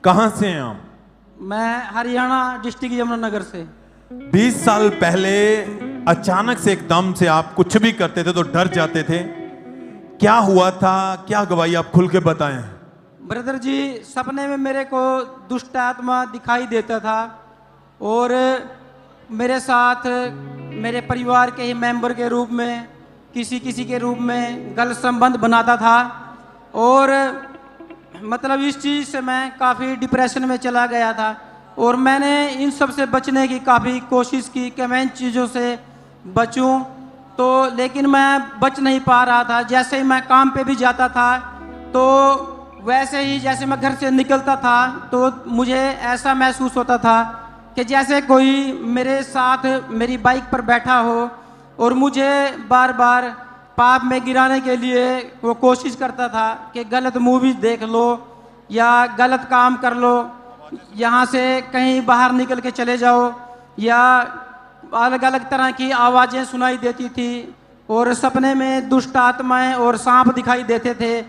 कहां से हैं आप? मैं हरियाणा डिस्ट्रिक्ट यमुनानगर से। 20 साल पहले अचानक से एकदम से आप कुछ भी करते थे तो डर जाते थे, क्या हुआ था, क्या गवाही आप खुल के बताएं। ब्रदर जी, सपने में मेरे को दुष्ट आत्मा दिखाई देता था और मेरे साथ मेरे परिवार के ही मेंबर के रूप में किसी किसी के रूप में गलत संबंध बनाता था और मतलब इस चीज़ से मैं काफ़ी डिप्रेशन में चला गया था और मैंने इन सब से बचने की काफ़ी कोशिश की कि मैं इन चीज़ों से बचूं, तो लेकिन मैं बच नहीं पा रहा था। जैसे ही मैं काम पे भी जाता था तो वैसे ही जैसे मैं घर से निकलता था तो मुझे ऐसा महसूस होता था कि जैसे कोई मेरे साथ मेरी बाइक पर बैठा हो और मुझे बार बार पाप में गिराने के लिए वो कोशिश करता था कि गलत मूवी देख लो या गलत काम कर लो, यहाँ से कहीं बाहर निकल के चले जाओ, या अलग अलग तरह की आवाज़ें सुनाई देती थी और सपने में दुष्ट आत्माएं और सांप दिखाई देते थे,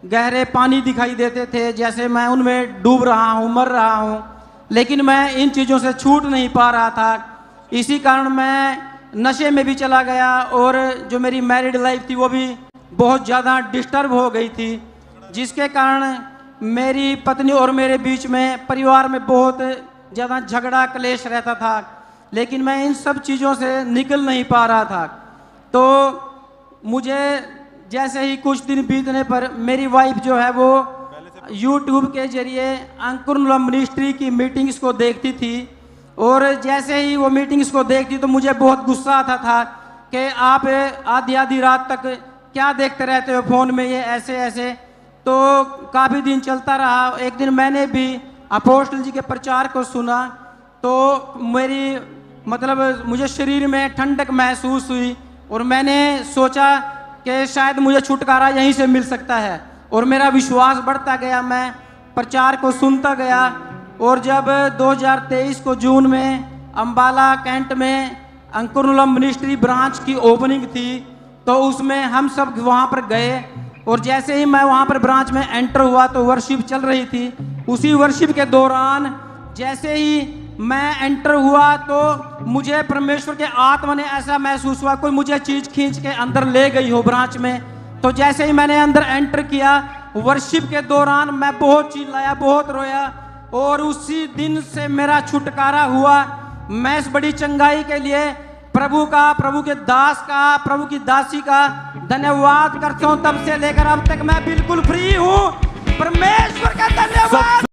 गहरे पानी दिखाई देते थे, जैसे मैं उनमें डूब रहा हूँ, मर रहा हूँ, लेकिन मैं इन चीज़ों से छूट नहीं पा रहा था। इसी कारण मैं नशे में भी चला गया और जो मेरी मैरिड लाइफ थी वो भी बहुत ज़्यादा डिस्टर्ब हो गई थी, जिसके कारण मेरी पत्नी और मेरे बीच में परिवार में बहुत ज़्यादा झगड़ा क्लेश रहता था, लेकिन मैं इन सब चीज़ों से निकल नहीं पा रहा था। तो मुझे जैसे ही कुछ दिन बीतने पर मेरी वाइफ जो है वो यूट्यूब के जरिए अंकुर मिनिस्ट्री की मीटिंग्स को देखती थी और जैसे ही वो मीटिंग्स को देखती तो मुझे बहुत गुस्सा आता था कि आप आधी आधी रात तक क्या देखते रहते हो फ़ोन में, ये ऐसे ऐसे। तो काफ़ी दिन चलता रहा। एक दिन मैंने भी अपोस्टल जी के प्रचार को सुना तो मेरी मतलब मुझे शरीर में ठंडक महसूस हुई और मैंने सोचा कि शायद मुझे छुटकारा यहीं से मिल सकता है और मेरा विश्वास बढ़ता गया, मैं प्रचार को सुनता गया। और जब 2023 को जून में अम्बाला कैंट में अंकुर मिनिस्ट्री ब्रांच की ओपनिंग थी तो उसमें हम सब वहाँ पर गए और जैसे ही मैं वहाँ पर ब्रांच में एंटर हुआ तो वर्शिप चल रही थी। उसी वर्शिप के दौरान जैसे ही मैं एंटर हुआ तो मुझे परमेश्वर के आत्मा ने ऐसा महसूस हुआ कोई मुझे चीज़ खींच के अंदर ले गई हो ब्रांच में। तो जैसे ही मैंने अंदर एंटर किया वर्शिप के दौरान मैं बहुत चिल्लाया, बहुत रोया और उसी दिन से मेरा छुटकारा हुआ। मैं इस बड़ी चंगाई के लिए प्रभु का, प्रभु के दास का, प्रभु की दासी का धन्यवाद करता हूँ। तब से लेकर अब तक मैं बिल्कुल फ्री हूँ। परमेश्वर का धन्यवाद।